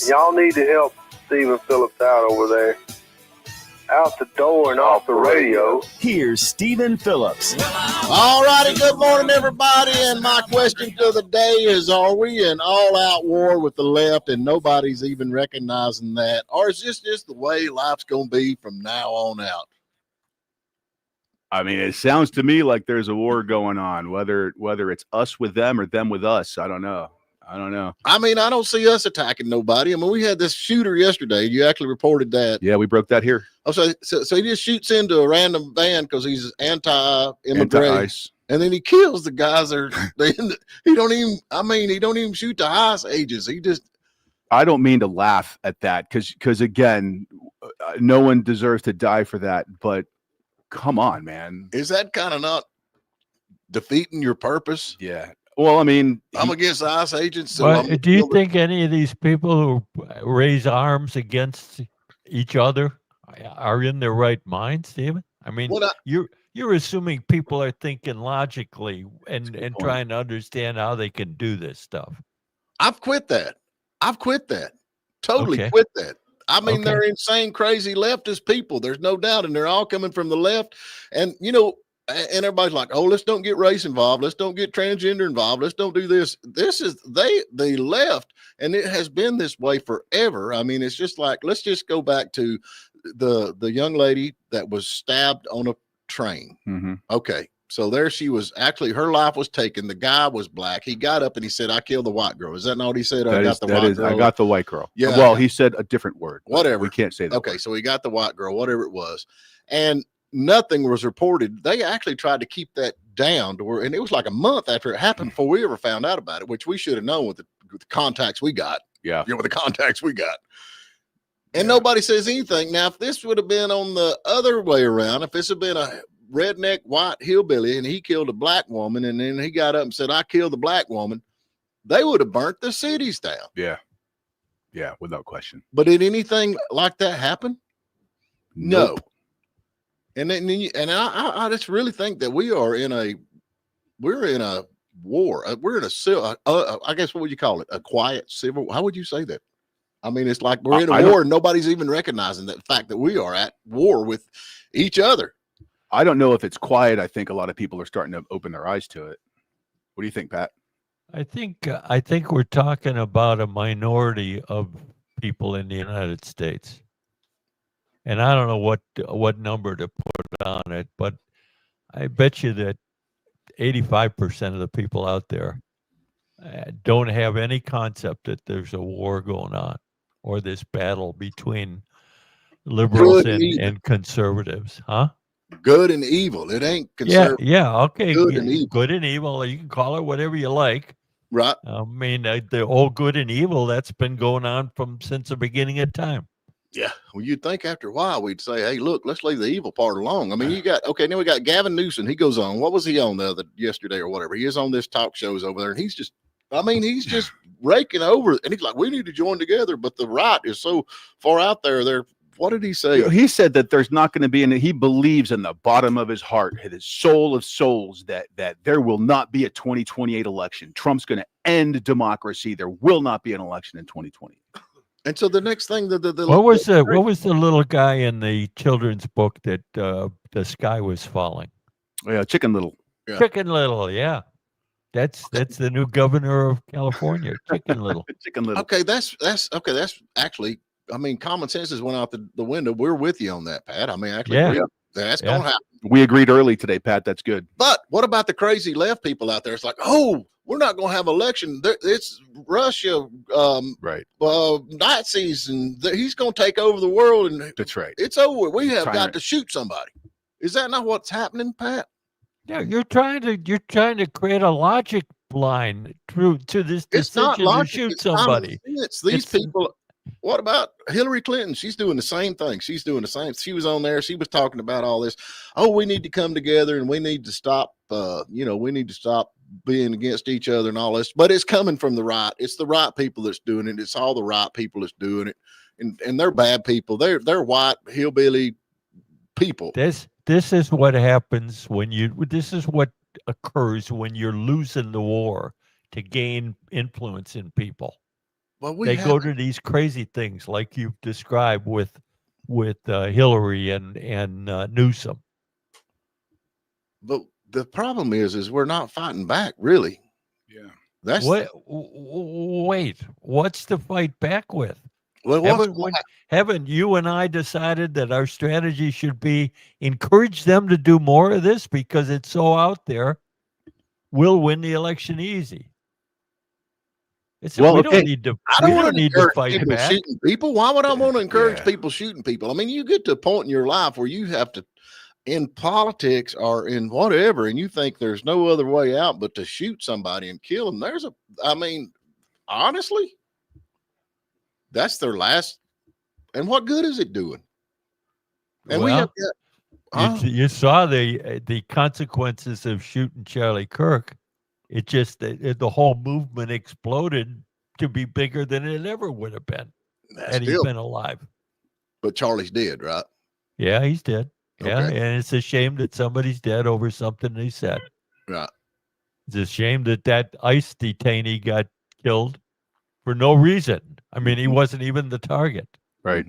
Y'all need to help Stephen Phillips out over there. Out the door and off the radio. Here's Stephen Phillips. All righty, good morning, everybody. And my question to the day is, are we in all-out war with the left and nobody's even recognizing that? Or is this just the way life's going to be from now on out? I mean, it sounds to me like there's a war going on, whether it's us with them or them with us. I don't know. I mean, I don't see us attacking nobody. I mean, we had this shooter yesterday. You actually reported that. Yeah, we broke that here. Oh, so he just shoots into a random van because he's anti-immigrant, and then he kills the guys. He don't even shoot the highest ages. I don't mean to laugh at that because again, no one deserves to die for that. But come on, man, is that kind of not defeating your purpose? Yeah. Well, I mean, I'm against ICE agents. So do you think any of these people who raise arms against each other are in their right mind, Stephen? I mean, you're assuming people are thinking logically and trying to understand how they can do this stuff. I've quit that. Totally quit that. I mean, they're insane, crazy leftist people. There's no doubt, and they're all coming from the left. And and everybody's like, oh, let's don't get race involved. Let's don't get transgender involved. Let's don't do this. This is the left, and it has been this way forever. I mean, it's just like, let's just go back to the young lady that was stabbed on a train. Mm-hmm. Okay, so there she was. Actually, her life was taken. The guy was black. He got up and he said, I killed the white girl. Is that not what he said? I got the white girl. Yeah. Well, he said a different word. Whatever. We can't say that. Okay, so he got the white girl, whatever it was. And nothing was reported. They actually tried to keep that down to where, and it was like a month after it happened before we ever found out about it, which we should have known with the contacts we got. Yeah. With the contacts we got. And nobody says anything. Now, if this would have been on the other way around, if this had been a redneck white hillbilly and he killed a black woman and then he got up and said, I killed the black woman, they would have burnt the cities down. Yeah. Yeah, without question. But did anything like that happen? Nope. No. And I just really think that we're in a war. We're in a civil. I guess what would you call it? A quiet civil. How would you say that? I mean, it's like we're in a war and nobody's even recognizing the fact that we are at war with each other. I don't know if it's quiet. I think a lot of people are starting to open their eyes to it. What do you think, Pat? I think we're talking about a minority of people in the United States. And I don't know what number to put on it, but I bet you that 85% of the people out there don't have any concept that there's a war going on or this battle between liberals and conservatives, huh? Good and evil. It ain't conservative. Yeah, okay. Good and evil. Good and evil. You can call it whatever you like. Right. I mean, the old good and evil, that's been going on since the beginning of time. Yeah, well, you'd think after a while we'd say, "Hey, look, let's leave the evil part alone." I mean, then we got Gavin Newsom. He goes on. What was he on yesterday or whatever? He is on this talk shows over there, and he's just raking over. And he's like, "We need to join together," but the right is so far out there. What did he say? He said that there's not going to be he believes in the bottom of his heart, his soul of souls, that there will not be a 2028 election. Trump's going to end democracy. There will not be an election in 2020. And so the next thing what was the little guy in the children's book that the sky was falling? Yeah, Chicken Little. Yeah. Chicken Little, yeah. That's the new governor of California, Chicken Little. Chicken Little. Okay, that's actually, I mean, common sense has went out the window. We're with you on that, Pat. I mean, actually, that's gonna happen. We agreed early today, Pat. That's good. But what about the crazy left people out there? It's like, oh, we're not going to have election. It's Russia, right? Nazis, and he's going to take over the world. And that's right. It's over. We have got to shoot somebody. Is that not what's happening, Pat? Yeah, you're trying to create a logic line to this decision it's not logic, to shoot somebody. It's these people. What about Hillary Clinton? She's doing the same thing. She was on there. She was talking about all this. Oh, we need to come together and we need to stop, we need to stop being against each other and all this. But it's coming from the right. It's the right people that's doing it. It's all the right people that's doing it. And they're bad people. They're white, hillbilly people. This is what happens this is what occurs when you're losing the war to gain influence in people. Well, we They have, go to these crazy things like you've described with Hillary and Newsom. but the problem is we're not fighting back, really. Yeah. That's Wait, what's to fight back with? well, Haven't you and I decided that our strategy should be encourage them to do more of this because it's so out there? We'll win the election easy. Well, we okay. don't need to. I don't We want don't to need to encourage fight people back. shooting people. Why would I want to encourage Yeah. people shooting people? I mean, you get to a point in your life where you have to, in politics or in whatever, and you think there's no other way out but to shoot somebody and kill them. I mean, honestly, that's their last. And what good is it doing? And we have you saw the consequences of shooting Charlie Kirk. It just the whole movement exploded to be bigger than it ever would have been had he been alive. But Charlie's dead, right? Yeah, he's dead. Yeah, Okay. and it's a shame that somebody's dead over something they said. Right. It's a shame that ICE detainee got killed for no reason. I mean, he wasn't even the target. Right.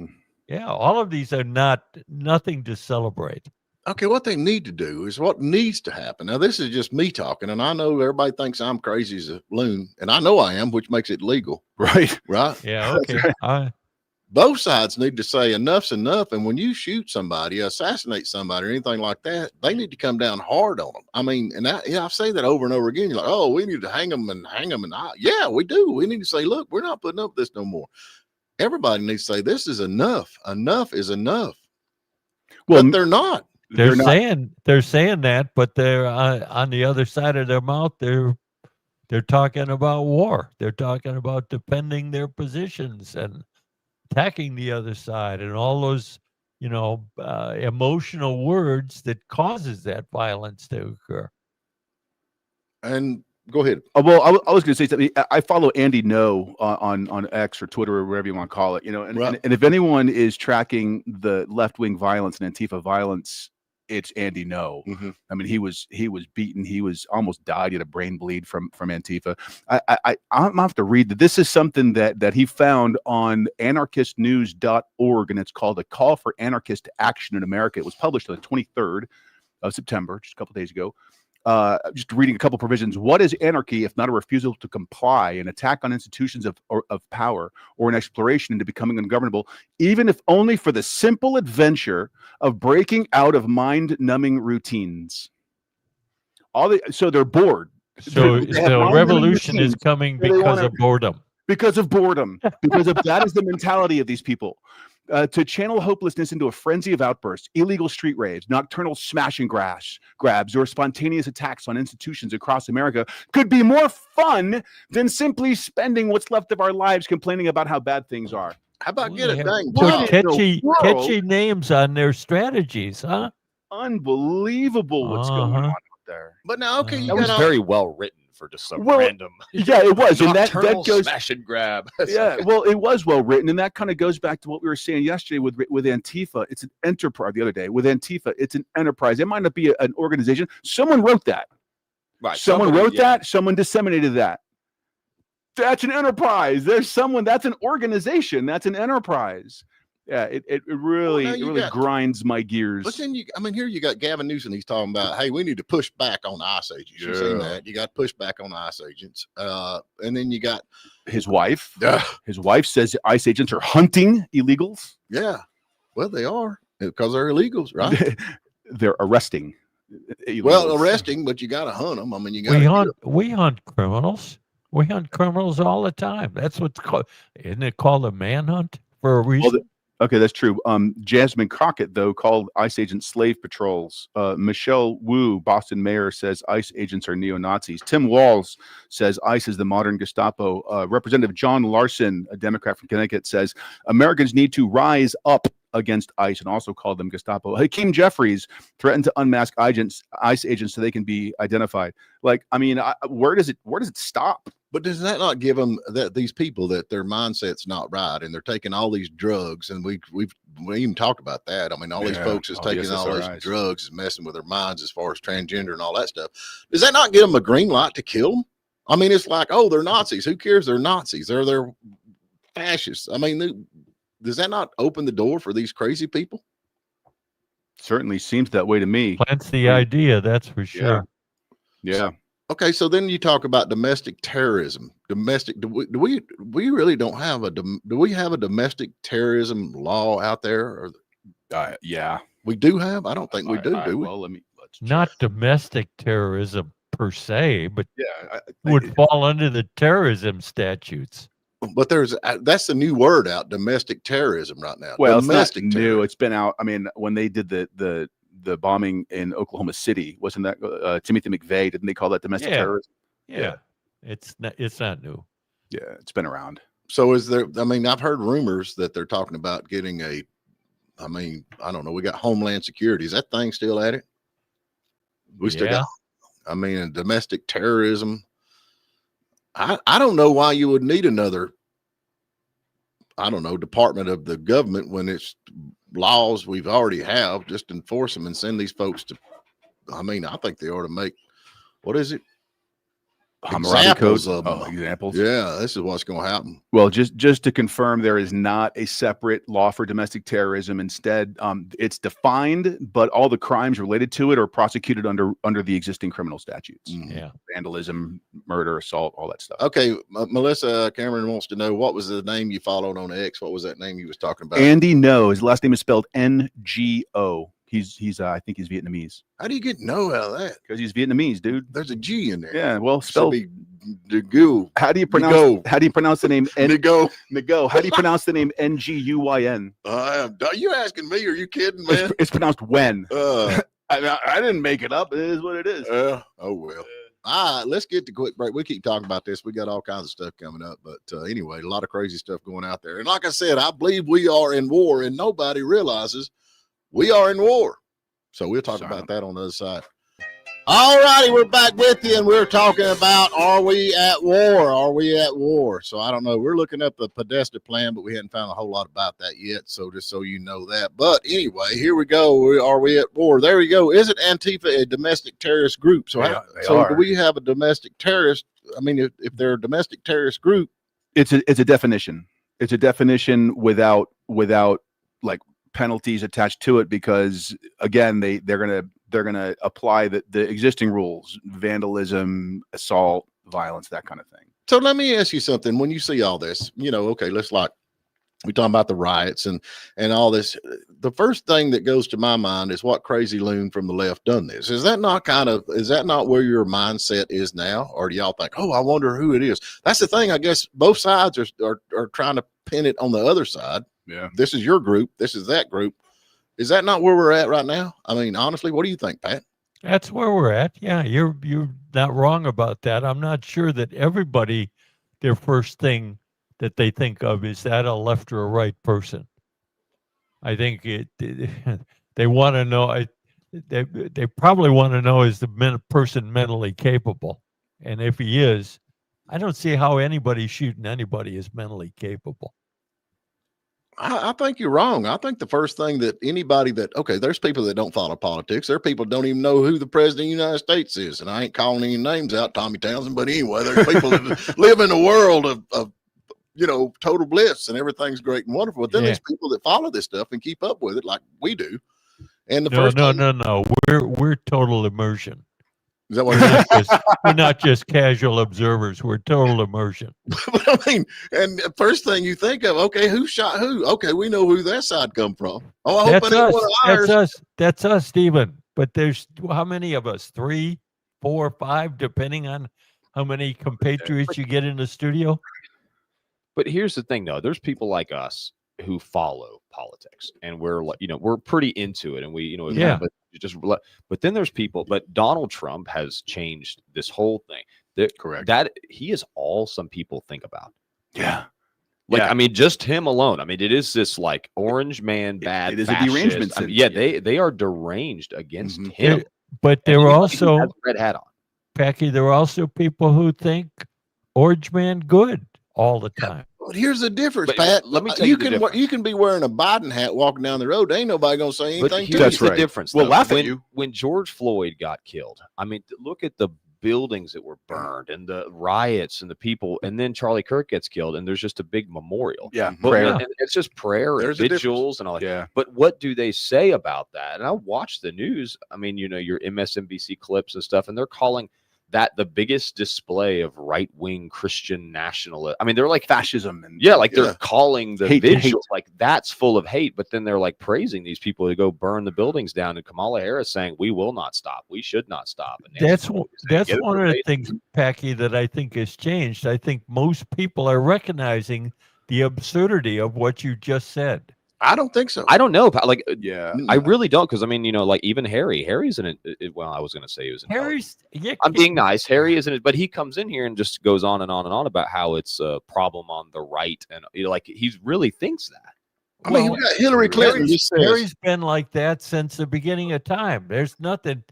Yeah, all of these are nothing to celebrate. Okay, what they need to do is what needs to happen. Now, this is just me talking, and I know everybody thinks I'm crazy as a loon, and I know I am, which makes it legal. Right. Right. Yeah, okay. Both sides need to say enough's enough. And when you shoot somebody, assassinate somebody, or anything like that, they need to come down hard on them. I mean, and I say that over and over again. You're like, oh, we need to hang them. Yeah, we do. We need to say, look, we're not putting up with this no more. Everybody needs to say, this is enough. Enough is enough. Well, but they're not. They're saying that, but they're on the other side of their mouth. They're talking about war. They're talking about defending their positions and attacking the other side, and all those, emotional words that causes that violence to occur. And go ahead. Well, I was going to say something. I follow Andy No on X or Twitter or wherever you want to call it. And if anyone is tracking the left-wing violence and Antifa violence, it's Andy No. Mm-hmm. I mean, he was beaten. He was almost died. He had a brain bleed from Antifa. I'm gonna have to read that. This is something that he found on anarchistnews.org, and it's called A Call for Anarchist Action in America. It was published on the 23rd of September, just a couple of days ago. Just reading a couple provisions. What is anarchy if not a refusal to comply, an attack on institutions of power, or an exploration into becoming ungovernable, even if only for the simple adventure of breaking out of mind-numbing routines? So they're bored. So the revolution is coming because of boredom. Because of boredom. Because that is the mentality of these people. To channel hopelessness into a frenzy of outbursts, illegal street raids, nocturnal smash and grabs, or spontaneous attacks on institutions across America could be more fun than simply spending what's left of our lives complaining about how bad things are. How about get a dang catchy names on their strategies, huh? Unbelievable what's going on out there. But now, okay, that was very well written for just some random. Yeah, it was, and that goes smash and grab. Yeah, well, it was well written, and that kind of goes back to what we were saying yesterday with Antifa. It's an enterprise. The other day with Antifa, it's an enterprise. It might not be an organization. Someone wrote that. Right. Someone wrote that. Someone disseminated that. That's an enterprise. There's someone. That's an organization. That's an enterprise. Yeah, it really grinds my gears. But then here you got Gavin Newsom. He's talking about, hey, we need to push back on ICE agents. You've seen that. You got to push back on ICE agents. And then you got his wife. His wife says ICE agents are hunting illegals. Yeah, well, they are because they're illegals, right? They're arresting. Illegals. Well, arresting, but you got to hunt them. I mean, you got we hunt criminals. We hunt criminals all the time. That's what's called. Isn't it called a manhunt for a reason? Okay, that's true. Jasmine Crockett, though, called ICE agents slave patrols. Michelle Wu, Boston mayor, says ICE agents are neo-Nazis. Tim Walz says ICE is the modern Gestapo. Representative John Larson, a Democrat from Connecticut, says Americans need to rise up against ICE and also called them Gestapo. Hakeem Jeffries threatened to unmask ICE agents so they can be identified. Like, I mean, where does it stop? But does that not give them these people that their mindset's not right and they're taking all these drugs? And we even talked about that. I mean, all these folks is taking all these drugs and messing with their minds as far as transgender and all that stuff. Does that not give them a green light to kill them? I mean, it's like, oh, they're Nazis. Who cares? They're Nazis. They're fascists. I mean, does that not open the door for these crazy people? Certainly seems that way to me. Plants the idea, that's for sure. Yeah. Okay, so then you talk about domestic terrorism. Do we really don't have do we have a domestic terrorism law out there? Or Yeah. we do have? I don't think we do. Do we? Well, let's Not domestic terrorism per se, but yeah. would fall under the terrorism statutes. But that's the new word out, domestic terrorism right now. Well, domestic it's not new. terrorism. It's been out. I mean, when they did the bombing in Oklahoma City, wasn't that Timothy McVeigh? Didn't they call that domestic terrorism? Yeah. It's not new. Yeah, it's been around. So is there? I mean, I've heard rumors that they're talking about getting a. I mean, I don't know. We got Homeland Security. Is that thing still at it? We still got. I mean, domestic terrorism. I don't know why you would need another, I don't know, department of the government when it's laws we've already have. Just enforce them and send these folks to. I mean, I think they ought to make, what is it? Examples of them. Examples. Yeah, this is what's going to happen. Well, just to confirm, there is not a separate law for domestic terrorism. Instead, it's defined, but all the crimes related to it are prosecuted under the existing criminal statutes. Yeah, vandalism, murder, assault, all that stuff. Okay, Melissa Cameron wants to know, what was the name you followed on X? What was that name you was talking about? Andy No. His last name is spelled Ngo. He's I think he's Vietnamese. How do you get no out of that? Because he's Vietnamese, dude. There's a G in there. Yeah, well, spelled. How do you pronounce the name Ngo? Ngo. How do you pronounce the name Nguyen? Are you asking me? Are you kidding, man? It's pronounced when. I didn't make it up. It is what it is. Oh well. All right, let's get to quick break. We keep talking about this. We got all kinds of stuff coming up, but anyway, a lot of crazy stuff going out there. And like I said, I believe we are in war, and nobody realizes we are in war. So we'll talk about that on the other side. All righty, we're back with you, and we're talking about, are we at war? Are we at war? So I don't know. We're looking up the Podesta plan, but we hadn't found a whole lot about that yet. So just so you know that. But anyway, here we go. Are we at war? There we go. Isn't Antifa a domestic terrorist group? So, do we have a domestic terrorist? I mean, if they're a domestic terrorist group, it's a definition. It's a definition without like penalties attached to it, because again, they're gonna apply the existing rules: vandalism, assault, violence, that kind of thing. So let me ask you something. When you see all this, okay, we talking about the riots and all this. The first thing that goes to my mind is, what crazy loon from the left done this? Is that not where your mindset is now? Or do y'all think, oh, I wonder who it is? That's the thing. I guess both sides are trying to pin it on the other side. Yeah. This is your group. This is that group. Is that not where we're at right now? I mean, honestly, what do you think, Pat? That's where we're at. Yeah, you're not wrong about that. I'm not sure that everybody, their first thing that they think of is that a left or a right person. I think they want to know. They probably want to know, is the person mentally capable? And if he is, I don't see how anybody shooting anybody is mentally capable. I think you're wrong. I think the first thing that anybody there's people that don't follow politics. There are people that don't even know who the president of the United States is. And I ain't calling any names out, Tommy Townsend, but anyway, there's people that live in a world of total bliss and everything's great and wonderful. But then there's people that follow this stuff and keep up with it like we do. And No. We're total immersion. Is that what it is? We're not just casual observers. We're total immersion. But I mean, and the first thing you think of, okay, who shot who? Okay, we know who that side come from. Oh, I hope it ain't one of ours. That's us, Stephen. But there's how many of us? 3, 4, 5, depending on how many compatriots you get in the studio. But here's the thing, though. There's people like us who follow politics, and we're we're pretty into it, and but then there's people. But Donald Trump has changed this whole thing. Correct. That he is all some people think about. Yeah. I mean, just him alone. I mean, it is this like orange man, bad. It is fascist. a derangement. I mean, they are deranged against him. But there were also red hat on. Packy. There were also people who think orange man good all the time. But here's the difference, Pat. Let me tell you, you can be wearing a Biden hat walking down the road. There ain't nobody gonna say anything. But here's the difference. We'll laugh at you. When George Floyd got killed, I mean, look at the buildings that were burned and the riots and the people, and then Charlie Kirk gets killed, and there's just a big memorial. Yeah, But prayer. and it's just prayer There's and a difference. vigils and all that. Yeah. But what do they say about that? And I watch the news. I mean, your MSNBC clips and stuff, and they're calling that the biggest display of right-wing Christian nationalism. I mean, they're like Fascism and they're calling the Hate. vigil like that's full of hate, but then they're like praising these people who go burn the buildings down, and Kamala Harris saying we will not stop, we should not stop. And That's get it one of the verbatim. things, Packy, that I think has changed. I think most people are recognizing the absurdity of what you just said. I don't think so. I don't know, like yeah. I really don't, because I mean, like even Harry's in it. Well, I was going to say he was in Harry's, I'm being nice. Harry isn't it, but he comes in here and just goes on and on and on about how it's a problem on the right, and like he really thinks that. I mean, we got Hillary Clinton. Harry's been like that since the beginning of time. There's nothing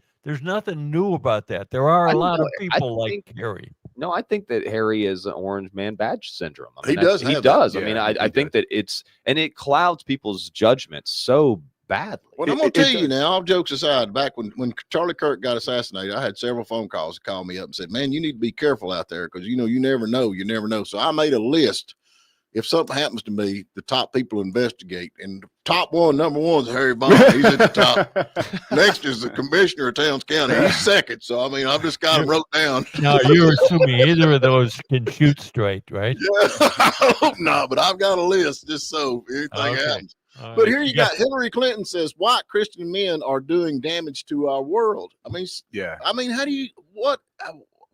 new about that. There are a lot of people like Harry. No, I think that Harry is an orange man badge syndrome. I mean, He does. He have does. that. I mean, Yeah, I think that it clouds people's judgment so badly. Well, I'm going to tell you now, all jokes aside, back when Charlie Kirk got assassinated, I had several phone calls that called me up and said, man, you need to be careful out there because, you never know. You never know. So I made a list. If something happens to me, the top people investigate. And number one is Harry Bond. He's at the top. Next is the commissioner of Towns County. He's second. So, I mean, I've just got him wrote down. Now, you're assuming either of those can shoot straight, right? Yeah, I hope not, but I've got a list just so anything happens. All But right. here you got Hillary Clinton says white Christian men are doing damage to our world. I mean, how do you what?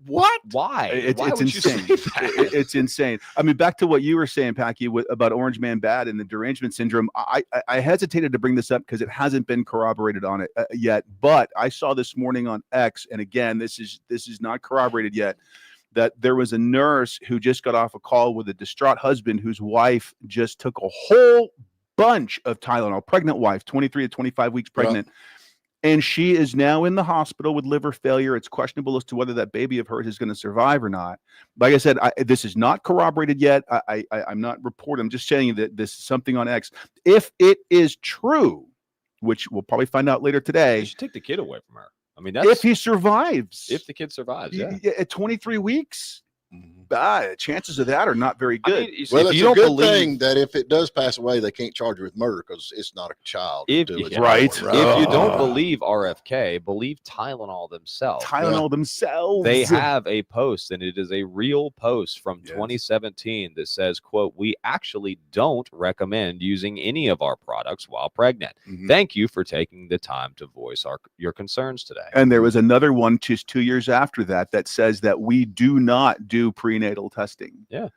Why? It's Why would you say insane. that? It's insane. I mean, back to what you were saying, Packy, about Orange Man Bad and the derangement syndrome. I hesitated to bring this up because it hasn't been corroborated on it yet. But I saw this morning on X, and again, this is not corroborated yet, that there was a nurse who just got off a call with a distraught husband whose wife just took a whole bunch of Tylenol, pregnant wife, 23 to 25 weeks pregnant. Right. And she is now in the hospital with liver failure. It's questionable as to whether that baby of hers is going to survive or not. Like I said, this is not corroborated yet. I'm not reporting. I'm just saying that this is something on X. If it is true, which we'll probably find out later today. You should take the kid away from her. I mean, if he survives. If the kid survives, yeah. At 23 weeks, chances of that are not very good. I mean, well, it's a good thing that if it does pass away, they can't charge you with murder because it's not a child. If you don't believe RFK, believe Tylenol themselves. They have a post, and it is a real post from 2017 that says, quote, "We actually don't recommend using any of our products while pregnant. Thank you for taking the time to voice your concerns today." And there was another one just 2 years after that says that we do not do prenatal testing. Yeah.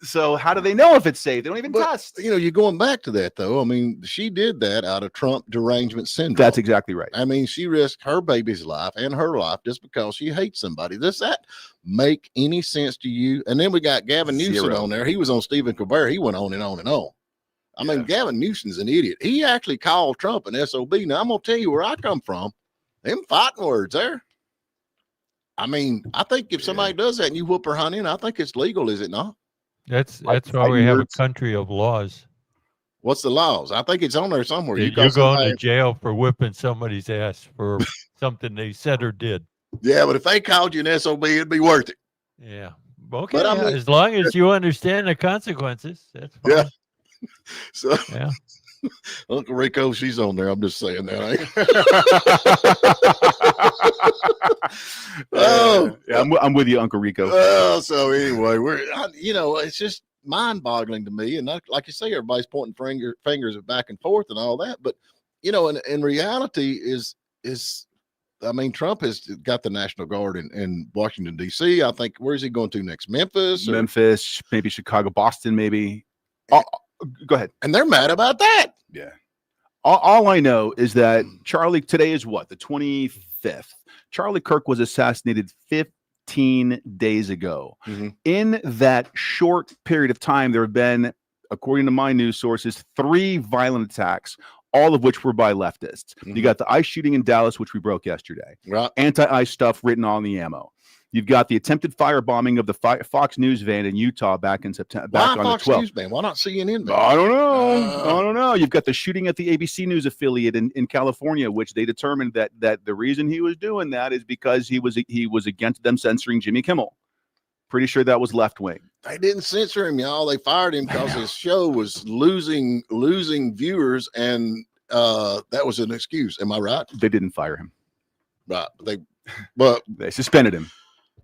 So how do they know if it's safe? They don't even test. You're going back to that though. I mean, she did that out of Trump derangement syndrome. That's exactly right. I mean, she risked her baby's life and her life just because she hates somebody. Does that make any sense to you? And then we got Gavin Newsom on there. He was on Stephen Colbert. He went on and on and on. I mean, Gavin Newsom's an idiot. He actually called Trump an SOB. Now I'm gonna tell you where I come from. Them fighting words there. I mean, I think if somebody does that and you whoop her honey, I think it's legal, is it not? That's why we have a country of laws. What's the laws? I think it's on there somewhere. You're going to jail for whipping somebody's ass for something they said or did. Yeah, but if they called you an SOB, it'd be worth it. Yeah. Okay. But I mean, as long as you understand the consequences, that's fine. Yeah. So yeah. Uncle Rico, she's on there. I'm just saying that. I'm with you, Uncle Rico. So anyway, it's just mind-boggling to me. And like you say, everybody's pointing fingers back and forth and all that. But in reality, I mean, Trump has got the National Guard in Washington D.C. I think where's he going to next? Memphis, maybe Chicago, Boston, maybe. Go ahead. And they're mad about that. Yeah. All I know is that today is what? The 25th. Charlie Kirk was assassinated 15 days ago. In that short period of time, there have been, according to my news sources, 3 violent attacks, all of which were by leftists. You got the ICE shooting in Dallas, which we broke yesterday. Right. Anti-ICE stuff written on the ammo. You've got the attempted firebombing of the Fox News van in Utah back in September. Back on Fox the 12th. News van? Why not CNN van? I don't know. I don't know. You've got the shooting at the ABC News affiliate in California, which they determined that the reason he was doing that is because he was against them censoring Jimmy Kimmel. Pretty sure that was left wing. They didn't censor him, y'all. They fired him because his show was losing viewers, and that was an excuse. Am I right? They didn't fire him. Right. But they suspended him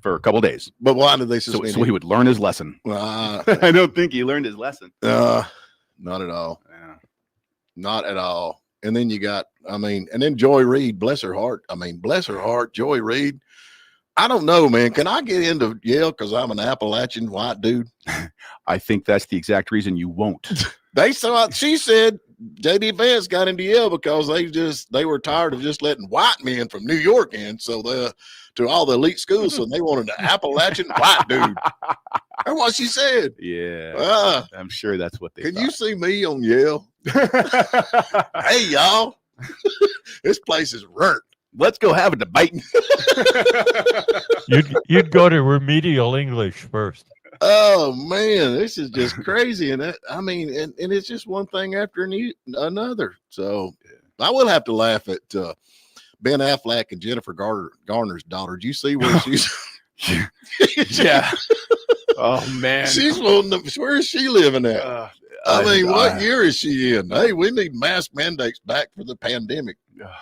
for a couple of days. But why did they suspend him? So he would learn his lesson. I don't think he learned his lesson. Not at all. Yeah. Not at all. And then you got, and then Joy Reid, bless her heart. Joy Reid. I don't know, man. Can I get into Yale because I'm an Appalachian white dude? I think that's the exact reason you won't. She said J.D. Vance got into Yale because they were tired of just letting white men from New York in. So to all the elite schools, so they wanted an Appalachian white dude. That's what she said. Yeah, I'm sure that's what they. Can thought. you see me on Yale? Hey, y'all, this place is ruined. Let's go have a debate. You'd go to remedial English first. Oh man, this is just crazy, and and it's just one thing after another. So I will have to laugh at Ben Affleck and Jennifer Garner's daughter. Did you see where she's? Yeah. Oh man, she's where is she living at? What year is she in? Hey, we need mask mandates back for the pandemic.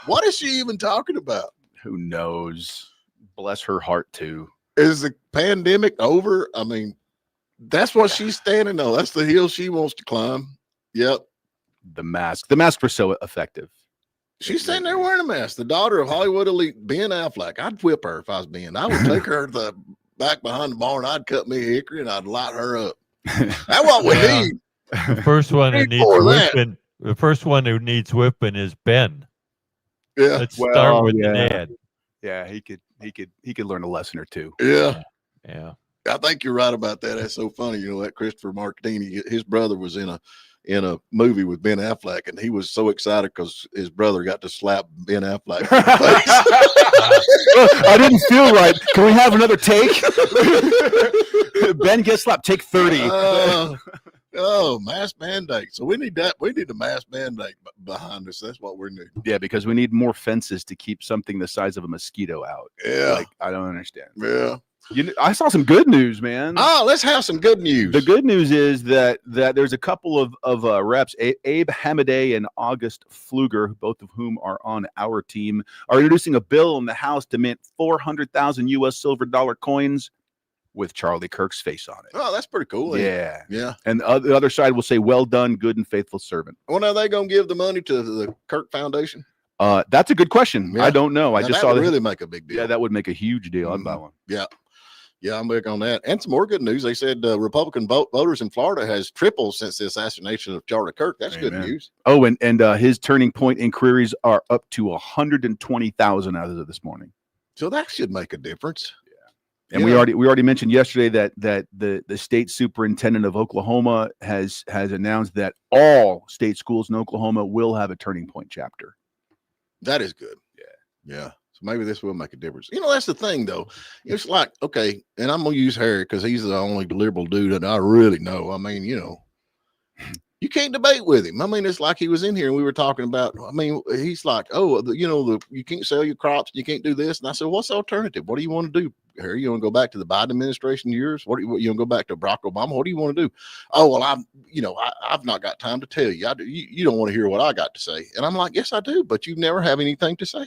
What is she even talking about? Who knows? Bless her heart too. Is the pandemic over? That's what she's standing on. That's the hill she wants to climb. Yep. The masks were so effective. She's sitting there wearing a mask. The daughter of Hollywood elite Ben Affleck. I'd whip her if I was Ben. I would take her to the back behind the barn. I'd cut me a hickory and I'd light her up. That's what we need. The first one who needs whipping. The first one who needs whipping is Ben. Yeah. Let's start with an ad. Yeah, he could learn a lesson or two. Yeah. Yeah. I think you're right about that. That's so funny. That Christopher Martini, his brother was in a movie with Ben Affleck, and he was so excited because his brother got to slap Ben Affleck in the face. I didn't feel right. Can we have another take? Ben gets slapped. Take 30. Mask mandate. So we need that. We need a mask mandate behind us. That's what we're needing. Yeah, because we need more fences to keep something the size of a mosquito out. Yeah. I don't understand. Yeah. I saw some good news, man. Let's have some good news. The good news is that there's a couple of reps, Abe Hamadeh and August Pfluger, both of whom are on our team, are introducing a bill in the House to mint 400,000 U.S. silver dollar coins with Charlie Kirk's face on it. Oh, that's pretty cool. Yeah. Yeah. And the other side will say, well done, good and faithful servant. Well, now they going to give the money to the Kirk Foundation? That's a good question. Yeah. I don't know. I just saw that. Really make a big deal. Yeah, that would make a huge deal. I'd buy one. Yeah. Yeah, I'm big on that. And some more good news. They said Republican voters in Florida has tripled since the assassination of Charlie Kirk. That's good news. Oh, and his turning point inquiries are up to 120,000 as of this morning. So that should make a difference. Yeah. And we already mentioned yesterday that the state superintendent of Oklahoma has announced that all state schools in Oklahoma will have a turning point chapter. That is good. Yeah. So maybe this will make a difference. That's the thing, though. It's like, okay, and I'm going to use Harry because he's the only liberal dude that I really know. You can't debate with him. It's like he was in here and we were talking about, he's like, you can't sell your crops. You can't do this. And I said, what's the alternative? What do you want to do, Harry? You want to go back to the Biden administration years? You want to go back to Barack Obama? What do you want to do? Oh, well, I've not got time to tell you. You don't want to hear what I got to say. And I'm like, yes, I do. But you never have anything to say.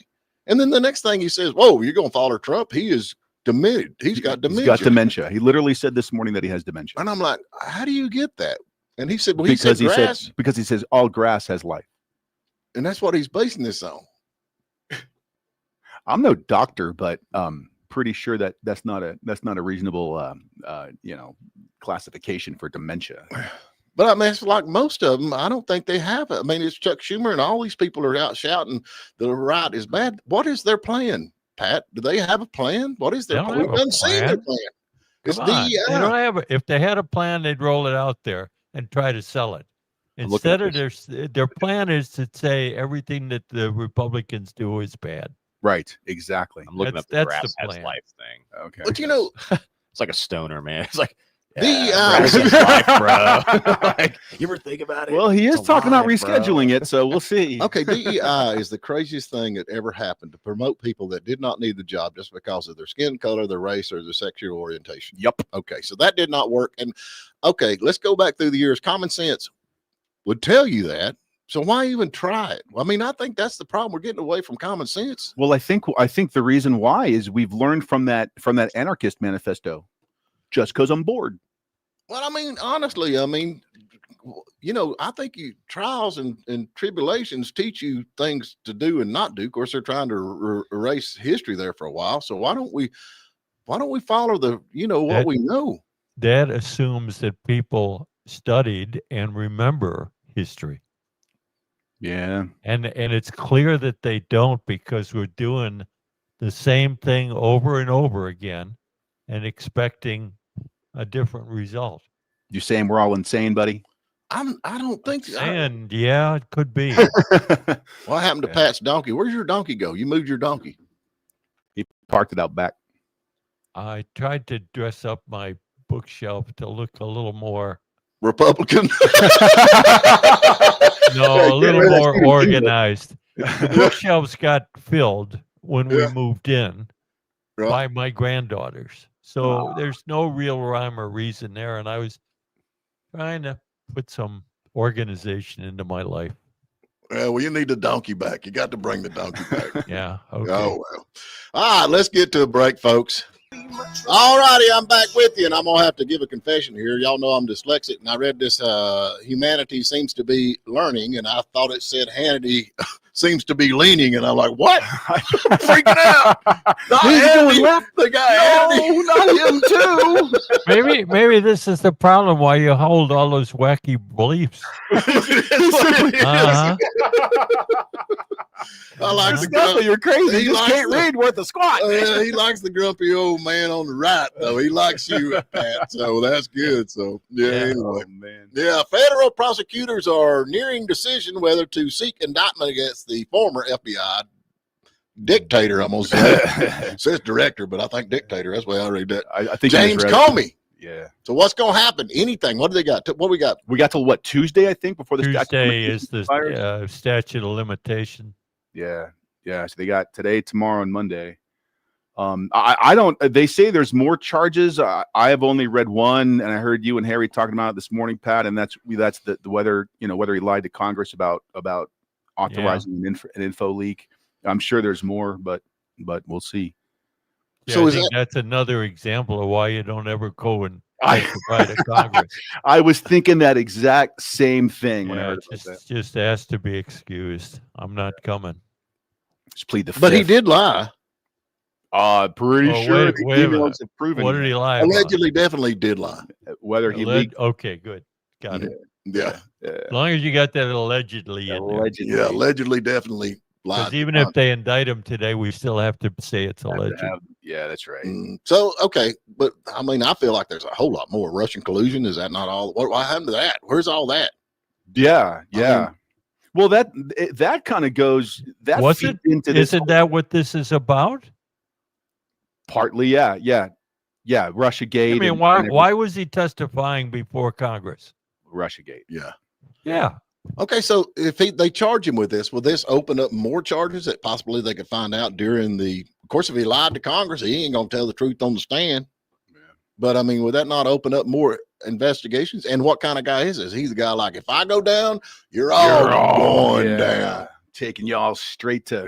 And then the next thing he says, whoa, you're going to follow Trump? He is demented. He's got dementia. He's got dementia. He literally said this morning that he has dementia. And I'm like, how do you get that? And he said, well, because he said because he says all grass has life. And that's what he's basing this on. I'm no doctor, but pretty sure that's not a reasonable classification for dementia. But it's like most of them, I don't think they have it. It's Chuck Schumer and all these people are out shouting the right is bad. What is their plan, Pat? Do they have a plan? What is their plan? We haven't seen their plan. It's DEI. If they had a plan, they'd roll it out there and try to sell it. Instead of their plan is to say everything that the Republicans do is bad. Right. Exactly. I'm looking That's- up the that's grass the has plan. life thing. Okay. But you know, It's like a stoner, man. It's like DEI grass has life, bro. Like, you ever think about it? Well, he is It's talking about alive, bro. rescheduling it, so we'll see. okay, DEI is the craziest thing that ever happened to promote people that did not need the job just because of their skin color, their race, or their sexual orientation. Yep. Okay, so that did not work. And okay, let's go back through the years. Common sense would tell you that. So why even try it? I mean, I think that's the problem. We're getting away from common sense. Well, I think the reason why is we've learned from that anarchist manifesto. Just because I'm bored. Well, I mean, honestly, I mean, you know, I think trials and tribulations teach you things to do and not do. Of course, they're trying to erase history there for a while. So why don't we follow what we know? That assumes that people studied and remember history. Yeah. And it's clear that they don't, because we're doing the same thing over and over again and expecting a different result. You saying we're all insane, buddy? I don't think so. And yeah, it could be. What happened to Pat's donkey? Where's your donkey go? You moved your donkey. He parked it out back. I tried to dress up my bookshelf to look a little more, Republican. a little more organized. The bookshelves got filled when we moved in by my granddaughters. So there's no real rhyme or reason there. And I was trying to put some organization into my life. Well, you need the donkey back. You got to bring the donkey back. Yeah. Okay. Oh, well. All right, let's get to a break, folks. All righty, I'm back with you, and I'm going to have to give a confession here. Y'all know I'm dyslexic, and I read this humanity seems to be learning, and I thought it said Hannity seems to be leaning, and I'm like, what? I'm freaking out. Not Hannity. The guy Hannity. Not him too. Maybe this is the problem why you hold all those wacky beliefs. Uh-huh. I like You're crazy. You just can't read worth a squat. He likes the grumpy old man on the right, though. He likes you, Pat. So that's good. So anyway. Oh, man. Yeah, federal prosecutors are nearing decision whether to seek indictment against the former FBI dictator. I'm gonna say it says director, but I think dictator. That's the way I read that. I think James Comey. Yeah. So what's gonna happen? Anything? What do they got? What we got? We got till what, Tuesday? I think before the Tuesday is the statute of limitation. Yeah. So they got today, tomorrow, and Monday. I don't. They say there's more charges. I have only read one, and I heard you and Harry talking about it this morning, Pat. And that's the whether whether he lied to Congress about authorizing an info leak. I'm sure there's more, but we'll see. Yeah, So I think that's another example of why you don't ever go and testify to Congress. I was thinking that exact same thing when I heard about that. Just asked to be excused. I'm not coming. Just plead the fifth. But he did lie. Pretty Oh, sure wait the a minute. emails have proven What did he lie about? Allegedly, definitely did lie. whether he leaked. Okay, good. Got it. Yeah. As long as you got that allegedly in there. Allegedly. Yeah. Allegedly, definitely lied. Because even if they indict him today, we still have to say it's alleged. Yeah, that's right. So, okay. But I mean, I feel like there's a whole lot more. Russian collusion. Is that not all? What happened to that? Where's all that? Yeah. I mean, Well, that kind of goes. That Was feeds it? into this Isn't that what this is about? partly? Yeah. Russiagate. I mean, and why was he testifying before Congress? Russiagate? Yeah. Yeah. Okay, so if they charge him with this, will this open up more charges that possibly they could find out during the? Of course, if he lied to Congress, he ain't gonna tell the truth on the stand. Yeah. But I mean, would that not open up more investigations? And what kind of guy is this? He's the guy like, if I go down, you're all going down, taking y'all straight to.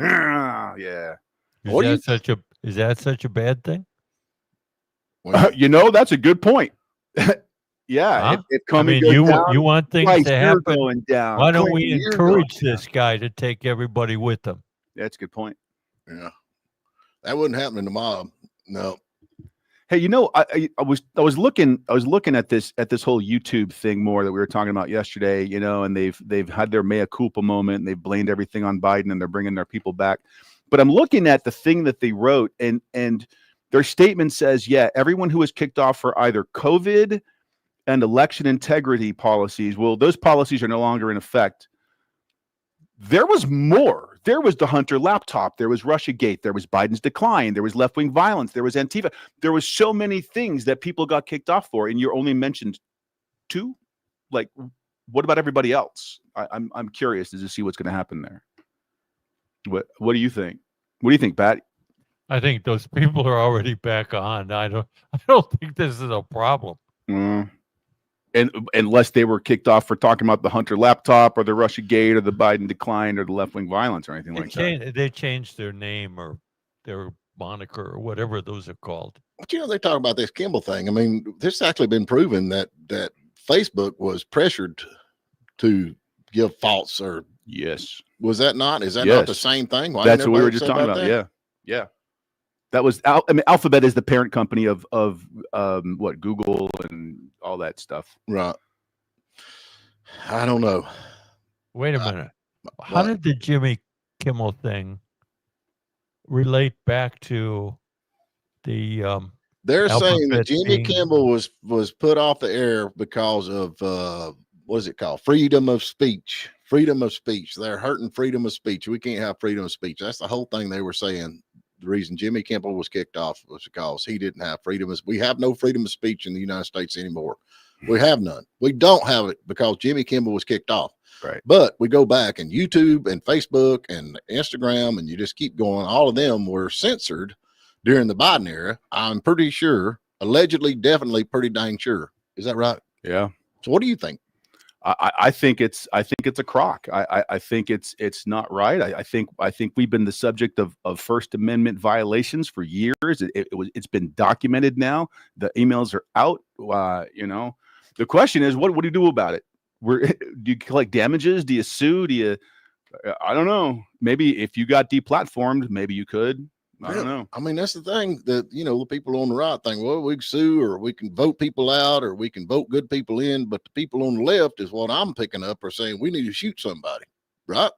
Yeah. Is that such a bad thing? That's a good point. Yeah, Huh? if I mean, you want things price, to you're happen. going down. Why don't Clinton, we you're encourage going this guy to take everybody with him? That's a good point. Yeah, that wouldn't happen in the mob. No. Hey, I was looking at this whole YouTube thing more that we were talking about yesterday. And they've had their mea culpa moment, and they've blamed everything on Biden, and they're bringing their people back. But I'm looking at the thing that they wrote, and their statement says, everyone who was kicked off for either COVID and election integrity policies, well, those policies are no longer in effect. There was more. There was the Hunter laptop. There was Russiagate. There was Biden's decline. There was left-wing violence. There was Antifa. There was so many things that people got kicked off for, and you only mentioned 2. Like, what about everybody else? I'm curious to see what's going to happen there. What do you think? What do you think, Pat? I think those people are already back on. I don't think this is a problem. And unless they were kicked off for talking about the Hunter laptop or the Russiagate or the Biden decline or the left-wing violence or anything like that. They changed their name or their moniker or whatever those are called. But they talk about this Kimball thing. I mean, this has actually been proven that Facebook was pressured to give false, or yes. Was that not? Is that not the same thing? Why that's what we were just talking about. Yeah. Yeah. That was, Alphabet is the parent company of what, Google and all that stuff. Right. I don't know. Wait a minute. How did the Jimmy Kimmel thing relate back to the they're saying that Alphabet Jimmy being- Kimmel was put off the air because of what is it called? Freedom of speech. Freedom of speech. They're hurting freedom of speech. We can't have freedom of speech. That's the whole thing they were saying. The reason Jimmy Kimmel was kicked off was because he didn't have freedom. We have no freedom of speech in the United States anymore. We have none. We don't have it because Jimmy Kimmel was kicked off. Right. But we go back and YouTube and Facebook and Instagram, and you just keep going. All of them were censored during the Biden era. I'm pretty sure, allegedly, definitely pretty dang sure. Is that right? Yeah. So what do you think? I think it's a crock. I think it's not right. I think we've been the subject of First Amendment violations for years. It's been documented now. The emails are out. The question is, what do you do about it? Do you collect damages? Do you sue? I don't know. Maybe if you got deplatformed, maybe you could. I don't know. I mean, that's the thing that, the people on the right think, well, we can sue or we can vote people out or we can vote good people in. But the people on the left is what I'm picking up are saying we need to shoot somebody. Right.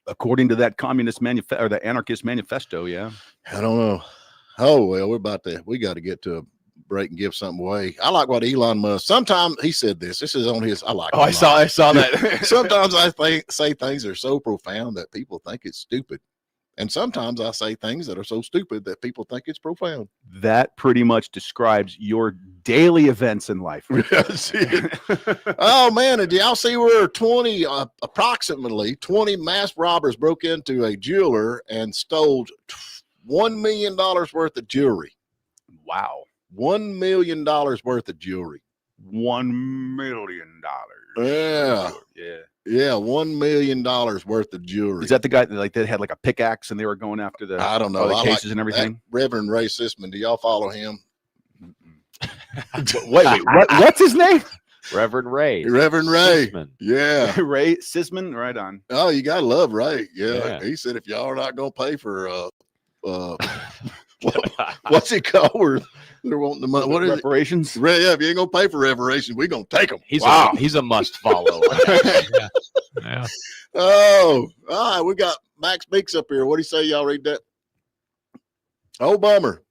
According to that communist manifesto or the anarchist manifesto. Yeah. I don't know. Oh, well, we got to get to a break and give something away. I like what Elon Musk, sometimes he said this is on his, I like. Oh, I saw that. Sometimes I say things are so profound that people think it's stupid. And sometimes I say things that are so stupid that people think it's profound. That pretty much describes your daily events in life. Oh, man. And do y'all see where approximately 20 mass robbers broke into a jeweler and stole $1 million worth of jewelry? Wow. $1 million worth of jewelry. $1 million. Yeah. Yeah. Yeah, $1 million worth of jewelry. Is that the guy that had like a pickaxe and they were going after the I don't know the cases and everything? Reverend Ray Sisman. Do y'all follow him? wait, what's his name? Reverend Ray. Reverend Ray. Sisman. Yeah. Ray Sisman, right on. Oh, you gotta love Ray. Yeah. Yeah. He said if y'all are not gonna pay for what's it called? Where they're wanting the money. What is reparations? it? Ray, if you ain't gonna pay for reparations, we're gonna take them. He's a must follow. Yeah. Oh, all right. We got Max Meeks up here. What do you say? Y'all read that? Oh, bummer.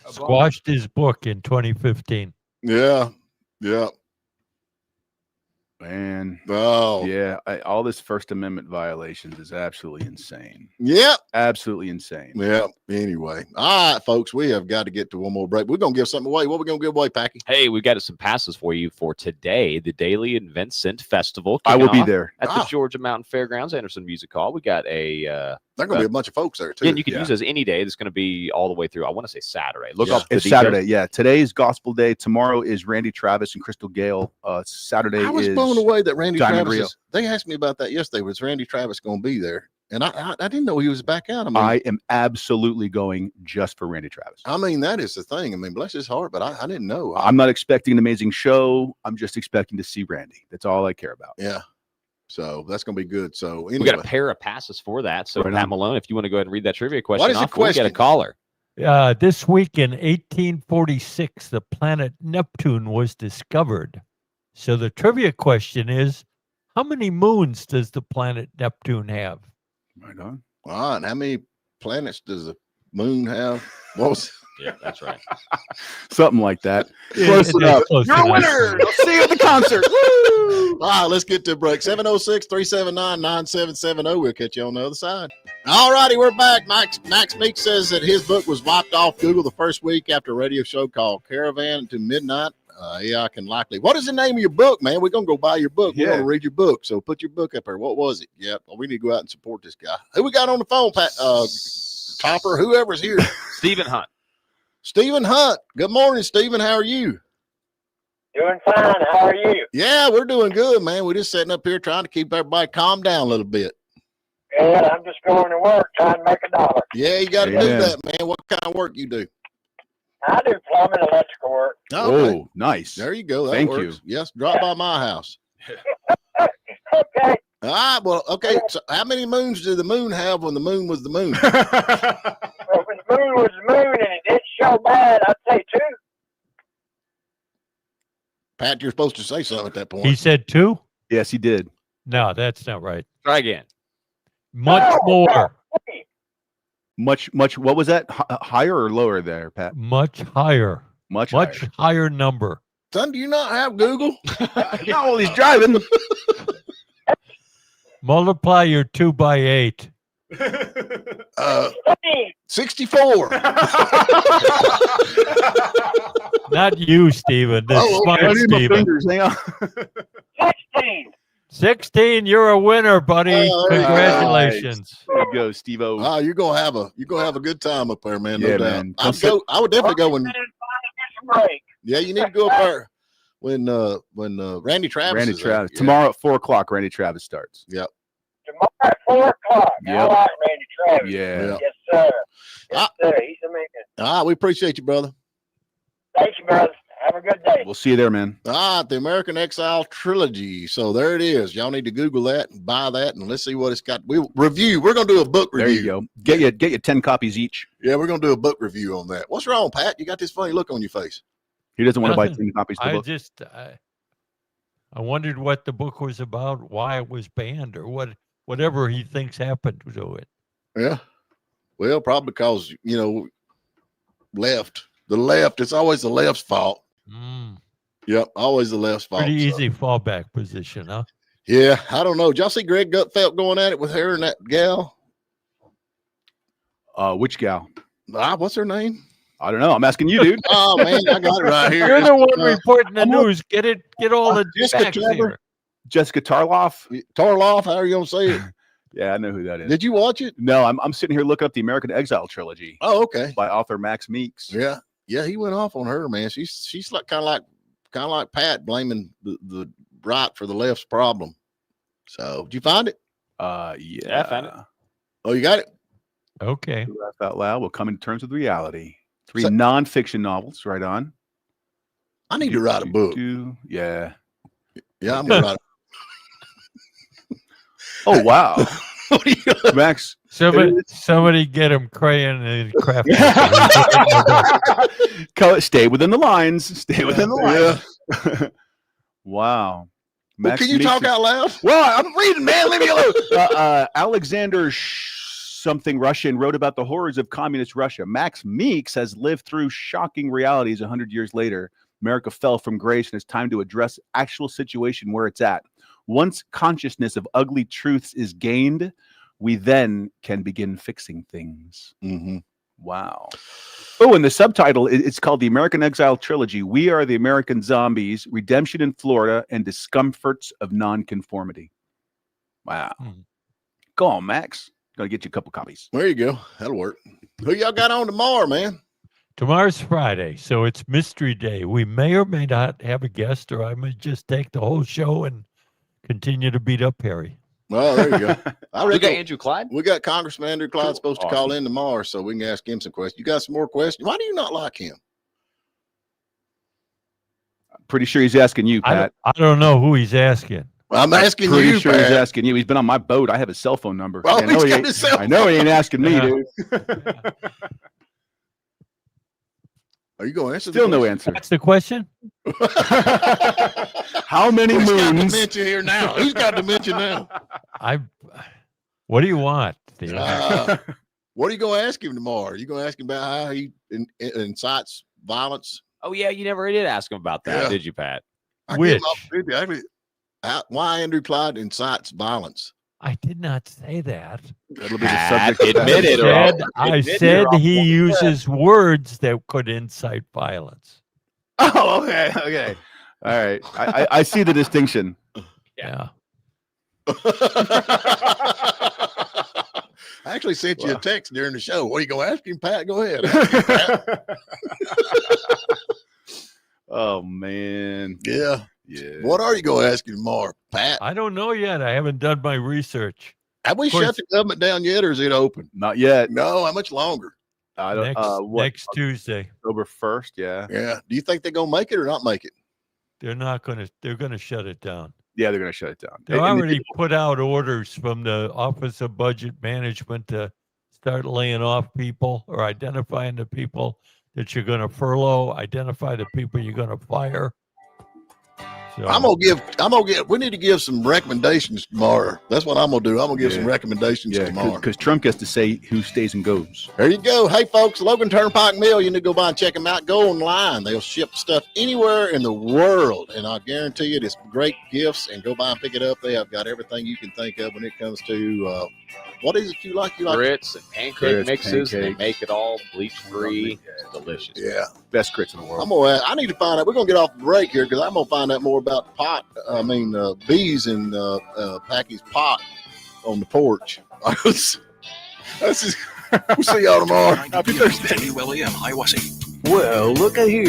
Squashed his book in 2015. Yeah. Yeah. Man. Oh. Yeah. All this First Amendment violations is absolutely insane. Yep. Absolutely insane. Yeah. Anyway. All right, folks. We have got to get to one more break. We're going to give something away. What are we going to give away, Packy? Hey, we got some passes for you for today, the Daily and Vincent Festival. I will be off there. at the Georgia Mountain Fairgrounds, Anderson Music Hall. We got a There's going to be a bunch of folks there, too. and you can use those any day. It's going to be all the way through. I want to say Saturday. Look Yeah. up the It's details. Saturday. Yeah. Today's Gospel Day. Tomorrow is Randy Travis and Crystal Gale. Saturday I was is blown away that Randy Diamond Travis Rio. they asked me about that yesterday. Was Randy Travis going to be there? And I didn't know he was back out. I am absolutely going just for Randy Travis. I mean, that is the thing. I mean, bless his heart, but I didn't know. I'm not expecting an amazing show. I'm just expecting to see Randy. That's all I care about. Yeah. So that's going to be good. So We anyway, got a pair of passes for that. So Right Matt on. Malone, if you want to go ahead and read that trivia question, is the off, we'll get a question? caller. This week in 1846, the planet Neptune was discovered. So the trivia question is, how many moons does the planet Neptune have? Right on. all right. How many planets does the moon have? What was Yeah, that's right. Something like that. Yeah, Close it is enough. close You're a enough. winner. I'll see you at the concert. Woo! All right, let's get to a break. 706-379-9770. We'll catch you on the other side. All righty, we're back. Max Meek says that his book was wiped off Google the first week after a radio show called Caravan to Midnight. I can likely. What is the name of your book, man? We're going to go buy your book. We're going to read your book. So put your book up there. What was it? Yep. Well, we need to go out and support this guy. Who we got on the phone, Pat? Topper, whoever's here. Stephen Hunt. Stephen Hunt. Good morning, Stephen. How are you? Doing fine. How are you? Yeah, we're doing good, man. We're just sitting up here trying to keep everybody calm down a little bit. Good. I'm just going to work trying to make a dollar. Yeah, you got to do that, man. What kind of work you do? I do plumbing, electrical work. Okay. Oh, nice. There you go. That Thank works. you. Yes, drop by my house. Okay. All right. Well, okay. So how many moons did the moon have when the moon was the moon? Well, when the moon was the moon and it didn't show bad, I'd say 2. Pat, you're supposed to say something at that point. He said 2? Yes, he did. No, that's not right. Try again. Much more. Much. What was that? Higher or lower there, Pat? Much higher. Much Higher number. Son, do you not have Google? Not while he's driving. Multiply your 2 by 8. 64. Not you, Stephen. The Oh, okay. smart Stephen. Fingers, hang on. 16. 16. You're a winner, buddy. Oh, Congratulations. There you go, Steve-O. Oh, you're gonna have a good time up there, man. No Yeah, doubt. man. I would definitely go when. Break. Yeah, you need to go up there when Randy Travis. Randy is there. Travis. Yeah. Tomorrow at 4:00, Randy Travis starts. Yep. Tomorrow at 4 o'clock. Yep. I like Randy Travis. Yeah. Yeah. Yes, sir. Yes, sir. He's amazing. All right, we appreciate you, brother. Thank you, brother. Have a good day. We'll see you there, man. All right, the American Exile trilogy. So there it is. Y'all need to Google that and buy that, and let's see what it's got. We're gonna do a book review. There you go. Get you 10 copies each. Yeah, we're gonna do a book review on that. What's wrong, Pat? You got this funny look on your face. He doesn't want to buy Nothing. 10 copies of the book. I wondered what the book was about, why it was banned, or whatever he thinks happened to it. Yeah. Well, probably because left. The left. It's always the left's fault. Yep, always the left's fault. Pretty easy fallback position, huh? Yeah, I don't know. Did y'all see Greg Gutfeld going at it with her and that gal? Which gal? What's her name? I don't know. I'm asking you, dude. Oh man, I got it right here. You're the one reporting the news. Get all the Jessica facts Trevor? here. Jessica Tarloff. Tarloff, how are you gonna say it? Yeah, I know who that is. Did you watch it? No, I'm sitting here looking up the American Exile trilogy Oh, okay. by author Max Meeks. Yeah, he went off on her, man. She's like kind of like Pat blaming the right for the left's problem. So, did you find it? Yeah, I found it. Oh, you got it. Okay. Laugh out loud. We'll come to terms with reality. 3 nonfiction novels. Right on. I need to write a book. Yeah. Yeah, I'm gonna write. Oh wow, Max. Somebody get him crayon and craft. Stay within the lines. Stay within the lines. Yeah. Wow. Well, can you talk out loud? Well, I'm reading, man. Leave me alone. Alexander something Russian wrote about the horrors of communist Russia. Max Meeks has lived through shocking realities 100 years later. America fell from grace, and it's time to address actual situation where it's at. Once consciousness of ugly truths is gained, we then can begin fixing things. Mm-hmm. Wow. Oh, and the subtitle, it's called The American Exile Trilogy. We Are the American Zombies, Redemption in Florida, and Discomforts of Nonconformity. Wow. Go on, Max. Gonna get you a couple copies. There you go. That'll work. Who y'all got on tomorrow, man? Tomorrow's Friday, so it's Mystery Day. We may or may not have a guest, or I may just take the whole show and continue to beat up Harry. Well, there you go. We got Andrew Clyde. We got Congressman Andrew Clyde supposed to call in tomorrow, so we can ask him some questions. You got some more questions? Why do you not like him? Pretty sure he's asking you, Pat. I don't know who he's asking. Well, I'm asking pretty you, sure Pat. he's asking you. He's been on my boat. I have his cell phone number. Well, I know, I know he ain't asking me, dude. Are you going to answer? Still no answer. That's the question. How many Who's got moons? dementia here now? Who's got dementia now? What do you want? What are you going to ask him tomorrow? Are you going to ask him about how he incites violence? Oh yeah, you never did ask him about that, did you, Pat? Which? Why Andrew Clyde incites violence? I did not say that. That'll be the subject. Of Admit it, or I said he uses words that could incite violence. Oh, okay. All right. I see the distinction. Yeah. I actually sent you a text during the show. What are you going to ask him, Pat? Go ahead. Ask him, Pat. Oh, man. Yeah. What are you going to ask him tomorrow, Pat? I don't know yet. I haven't done my research. Have we shut the government down yet, or is it open? Not yet. No. How much longer? I don't. Next Tuesday. October 1st. Yeah. Yeah. Do you think they're going to make it or not make it? They're not going to. They're going to shut it down. Yeah, they're going to shut it down. They already put out orders from the Office of Budget Management to start laying off people or identifying the people that you're going to furlough, identify the people you're going to fire. So, we need to give some recommendations tomorrow. That's what I'm going to do. I'm going to give some recommendations tomorrow. Because Trump gets to say who stays and goes. There you go. Hey, folks, Logan Turnpike Mill, you need to go by and check them out. Go online. They'll ship stuff anywhere in the world. And I guarantee you, it's great gifts. And go by and pick it up. They have got everything you can think of when it comes to what is it you like? You like grits and pancake mixes. They make it all bleach-free. It's delicious. Yeah. Best grits in the world. I need to find out. We're going to get off the break here because I'm going to find out more about bees in Packy's pot on the porch. We'll see y'all tomorrow. Happy Thursday. WLAM, Hiawassee. Well, look at here.